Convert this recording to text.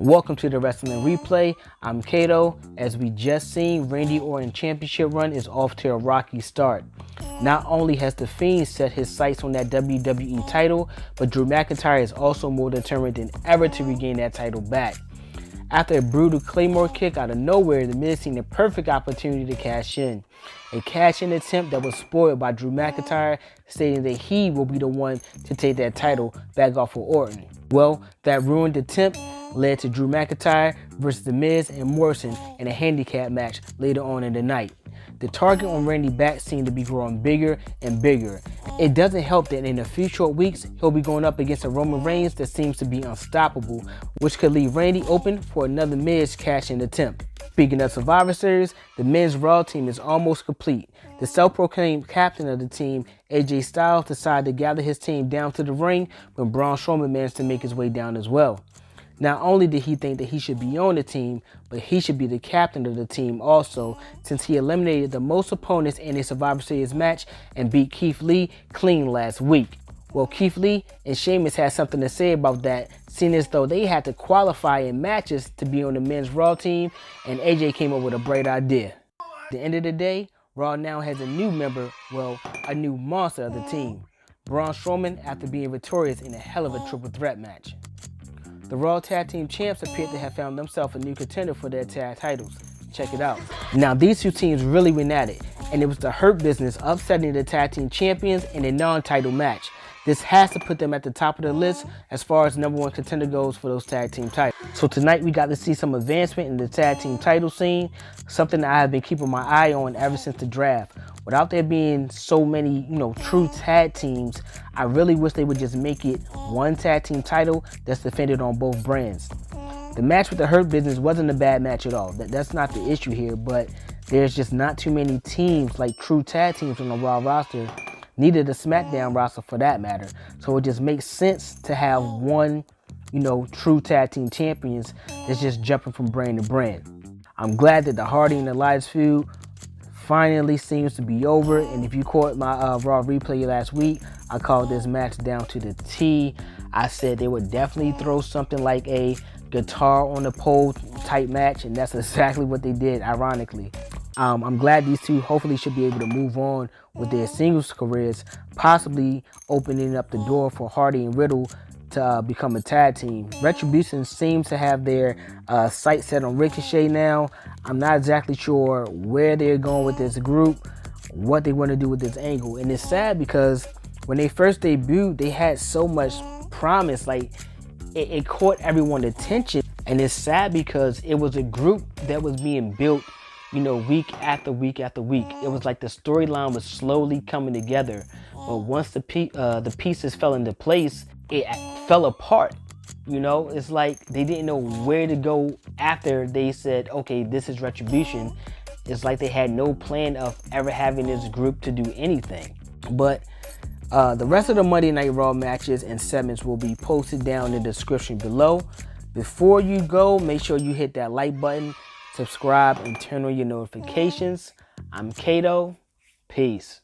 Welcome to the Wrestling Replay. I'm Kato. As we just seen, Randy Orton championship run is off to a rocky start. Not only has the Fiend set his sights on that WWE title, but Drew McIntyre is also more determined than ever to regain that title back. After a brutal Claymore kick out of nowhere, the Miz seen the perfect opportunity to cash in. A cash-in attempt that was spoiled by Drew McIntyre, stating that he will be the one to take that title back off of Orton. Well, that ruined attempt led to Drew McIntyre versus the Miz and Morrison in a handicap match later on in the night. The target on Randy back seemed to be growing bigger and bigger. It doesn't help that in a few short weeks, he'll be going up against a Roman Reigns that seems to be unstoppable, which could leave Randy open for another Miz cash-in attempt. Speaking of Survivor Series, the Men's Raw team is almost complete. The self-proclaimed captain of the team, AJ Styles, decided to gather his team down to the ring when Braun Strowman managed to make his way down as well. Not only did he think that he should be on the team, but he should be the captain of the team also, since he eliminated the most opponents in a Survivor Series match and beat Keith Lee clean last week. Well, Keith Lee and Sheamus had something to say about that, seeing as though they had to qualify in matches to be on the Men's Raw team, and AJ came up with a bright idea. At the end of the day, Raw now has a new member, well, a new monster of the team, Braun Strowman, after being victorious in a hell of a triple threat match. The Raw Tag Team Champs appear to have found themselves a new contender for their tag titles. Check it out. Now, these two teams really went at it, and it was the Hurt Business upsetting the Tag Team Champions in a non-title match. This has to put them at the top of the list as far as #1 contender goes for those tag team titles. So tonight we got to see some advancement in the tag team title scene, something that I have been keeping my eye on ever since the draft. Without there being so many, true tag teams, I really wish they would just make it one tag team title that's defended on both brands. The match with the Hurt Business wasn't a bad match at all. That's not the issue here, but there's just not too many teams like true tag teams on the Raw roster, neither the SmackDown roster for that matter. So it just makes sense to have one, true tag team champions that's just jumping from brand to brand. I'm glad that the Hardy and Elias feud finally seems to be over, and if you caught my Raw replay last week, I called this match down to the T. I said they would definitely throw something like a guitar on the pole type match, and that's exactly what they did, ironically. I'm glad these two hopefully should be able to move on with their singles careers, possibly opening up the door for Hardy and Riddle to become a tag team. Retribution seems to have their sights set on Ricochet now. I'm not exactly sure where they're going with this group, what they want to do with this angle. And it's sad because when they first debuted, they had so much promise. Like, it caught everyone's attention. And it's sad because it was a group that was being built, week after week after week. It was like the storyline was slowly coming together. But once the pieces fell into place, it fell apart. It's like they didn't know where to go after they said, okay, this is Retribution. It's like they had no plan of ever having this group to do anything. But the rest of the Monday Night Raw matches and segments will be posted down in the description below. Before you go, make sure you hit that like button, subscribe, and turn on your notifications. I'm Kato. Peace.